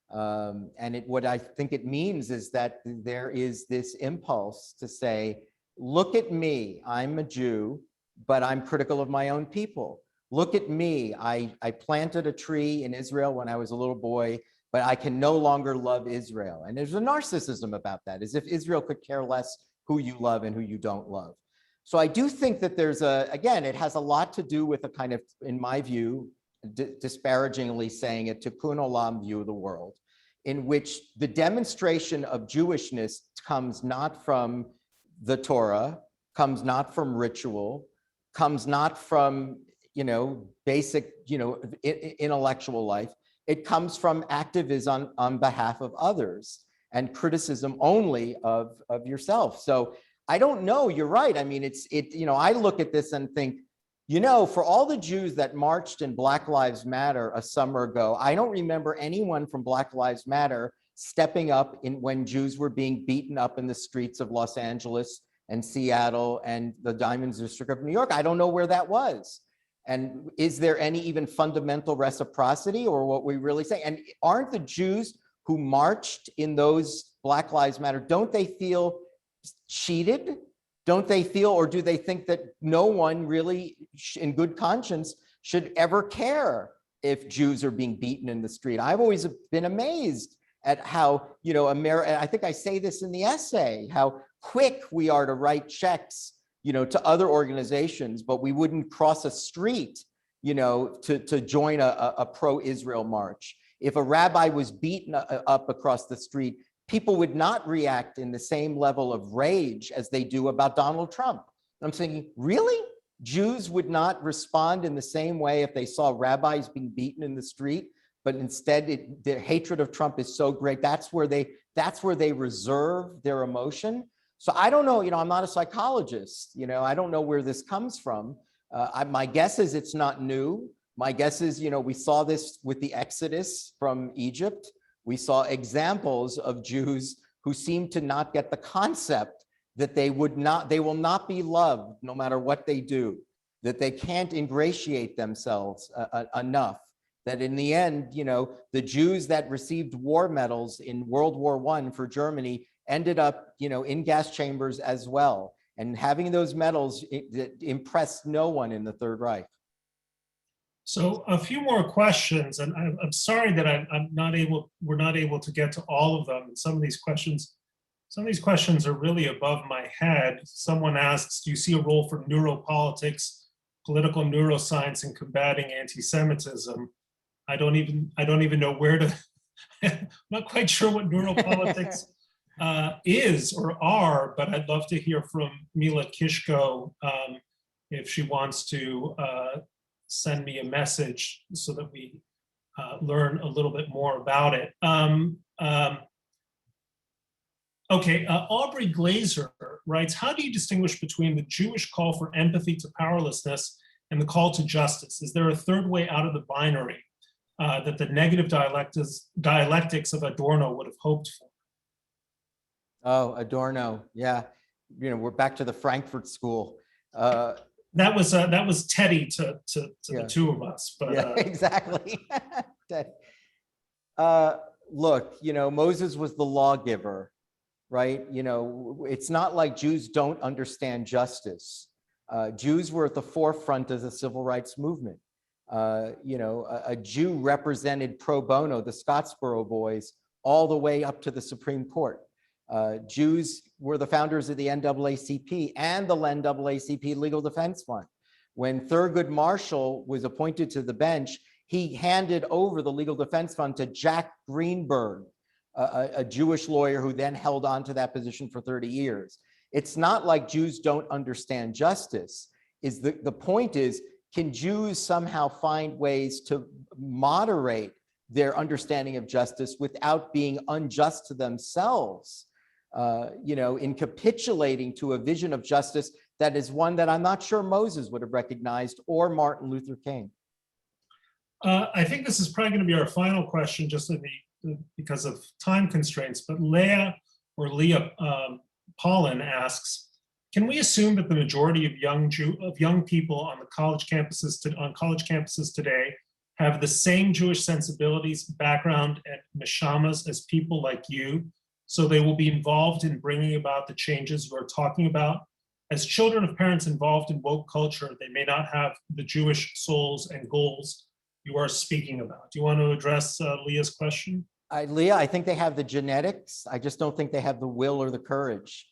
And what I think it means is that there is this impulse to say, look at me, I'm a Jew, but I'm critical of my own people. Look at me, I planted a tree in Israel when I was a little boy, but I can no longer love Israel. And there's a narcissism about that, as if Israel could care less who you love and who you don't love. So I do think that there's again, it has a lot to do with a kind of, in my view, disparagingly saying it, tikkun olam view of the world, in which the demonstration of Jewishness comes not from the Torah, comes not from ritual, comes not from, basic, intellectual life. It comes from activism on behalf of others and criticism only of yourself. So I don't know, you're right. I mean, I look at this and think, for all the Jews that marched in Black Lives Matter a summer ago, I don't remember anyone from Black Lives Matter stepping up when Jews were being beaten up in the streets of Los Angeles and Seattle and the Diamond District of New York. I don't know where that was. And is there any even fundamental reciprocity, or what we really say? And aren't the Jews who marched in those Black Lives Matter, don't they feel cheated? Don't they feel, or do they think that no one really in good conscience should ever care if Jews are being beaten in the street? I've always been amazed at how, I think I say this in the essay, how quick we are to write checks, to other organizations, but we wouldn't cross a street, to join a pro-Israel march. If a rabbi was beaten up across the street, people would not react in the same level of rage as they do about Donald Trump. I'm thinking, really? Jews would not respond in the same way if they saw rabbis being beaten in the street, but instead the hatred of Trump is so great. That's where they reserve their emotion. So I don't know, I'm not a psychologist, I don't know where this comes from. My guess is it's not new. My guess is, we saw this with the Exodus from Egypt. We saw examples of Jews who seem to not get the concept that they will not be loved no matter what they do, that they can't ingratiate themselves enough, that in the end, the Jews that received war medals in World War I for Germany ended up, in gas chambers as well. And having those medals impressed no one in the Third Reich. So a few more questions, and I'm sorry that we're not able to get to all of them. Some of these questions are really above my head. Someone asks, do you see a role for neuropolitics, political neuroscience in combating anti-Semitism? I don't even know where to, I'm not quite sure what neuropolitics is or are, but I'd love to hear from Mila Kishko if she wants to send me a message so that we learn a little bit more about it. Okay, Aubrey Glazer writes, how do you distinguish between the Jewish call for empathy to powerlessness and the call to justice? Is there a third way out of the binary that the negative dialectics of Adorno would have hoped for? Oh, Adorno, yeah. You know, we're back to the Frankfurt School. That was Teddy to the two of us, but yeah, exactly. Look, you know, Moses was the lawgiver, right? You know, it's not like Jews don't understand justice. Jews were at the forefront of the civil rights movement. You know, a Jew represented pro bono, the Scottsboro Boys, all the way up to the Supreme Court. Jews were the founders of the NAACP and the NAACP Legal Defense Fund. When Thurgood Marshall was appointed to the bench, he handed over the Legal Defense Fund to Jack Greenberg, a Jewish lawyer who then held on to that position for 30 years. It's not like Jews don't understand justice. The point is, can Jews somehow find ways to moderate their understanding of justice without being unjust to themselves? You know, in capitulating to a vision of justice that is one that I'm not sure Moses would have recognized or Martin Luther King. I think this is probably going to be our final question, just because of time constraints. But Leah Paulin asks, can we assume that the majority of young people on the college campuses today have the same Jewish sensibilities, background, and neshamas as people like you, so they will be involved in bringing about the changes we're talking about? As children of parents involved in woke culture, they may not have the Jewish souls and goals you are speaking about. Do you want to address Leah's question? Leah, I think they have the genetics. I just don't think they have the will or the courage.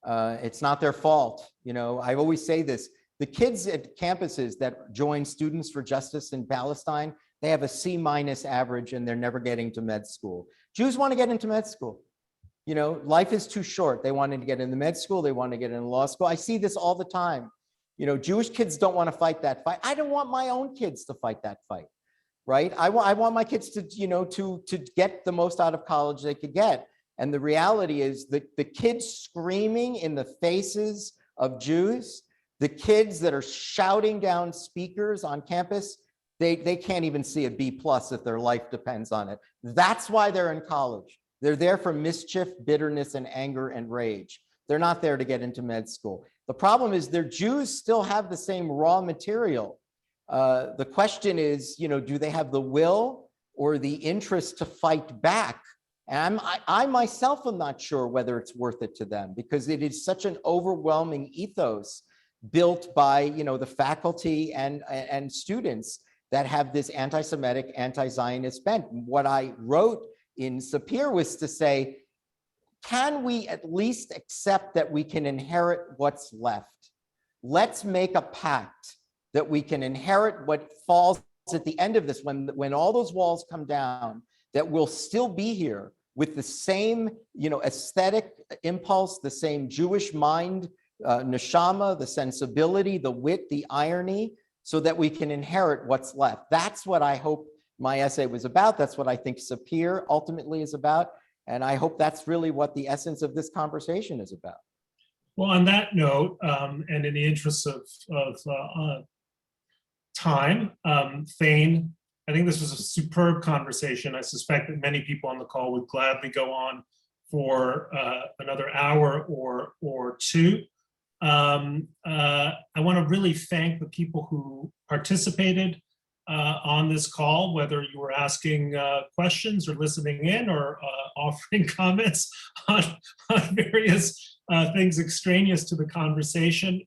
It's not their fault. You know, I always say this, the kids at campuses that join Students for Justice in Palestine, they have a C- average and they're never getting to med school. Jews want to get into med school. You know, life is too short. They wanted to get into med school. They want to get into law school. I see this all the time. You know, Jewish kids don't want to fight that fight. I don't want my own kids to fight that fight, right? I want my kids to, you know, to get the most out of college they could get. And the reality is that the kids screaming in the faces of Jews, the kids that are shouting down speakers on campus, they can't even see a B+ if their life depends on it. That's why they're in college. They're there for mischief, bitterness, and anger and rage. They're not there to get into med school. The problem is their Jews still have the same raw material. The question is, you know, do they have the will or the interest to fight back? And I myself am not sure whether it's worth it to them, because it is such an overwhelming ethos built by, you know, the faculty and students that have this anti-Semitic, anti-Zionist bent. What I wrote in Sapir was to say, can we at least accept that we can inherit what's left? Let's make a pact that we can inherit what falls at the end of this, when all those walls come down, that we'll still be here with the same, you know, aesthetic impulse, the same Jewish mind, neshama, the sensibility, the wit, the irony, so that we can inherit what's left. That's what I hope my essay was about. That's what I think Sapir ultimately is about. And I hope that's really what the essence of this conversation is about. Well, on that note, and in the interest of time, Thane, I think this was a superb conversation. I suspect that many people on the call would gladly go on for another hour or two. I want to really thank the people who participated on this call, whether you were asking questions or listening in or offering comments on various things extraneous to the conversation.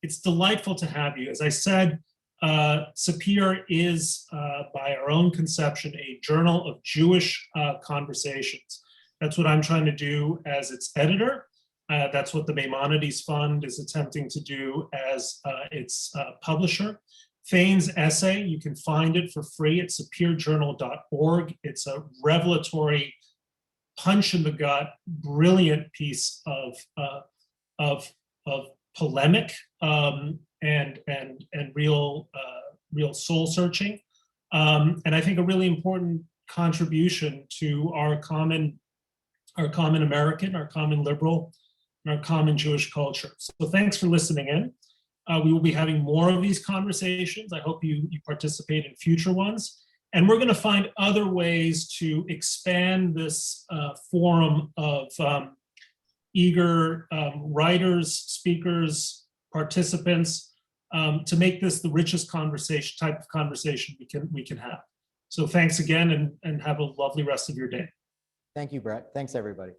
It's delightful to have you. As I said, Sapir is, by our own conception, a journal of Jewish conversations. That's what I'm trying to do as its editor. That's what the Maimonides Fund is attempting to do as its publisher. Thane's essay, you can find it for free at sapirjournal.org. It's a revelatory punch in the gut, brilliant piece of polemic and real soul searching, and I think a really important contribution to our common American, our common liberal, and our common Jewish culture. So thanks for listening in. We will be having more of these conversations. I hope you participate in future ones. And we're going to find other ways to expand this forum of eager writers, speakers, participants, to make this the richest type of conversation we can have. So thanks again, and have a lovely rest of your day. Thank you, Bret. Thanks, everybody.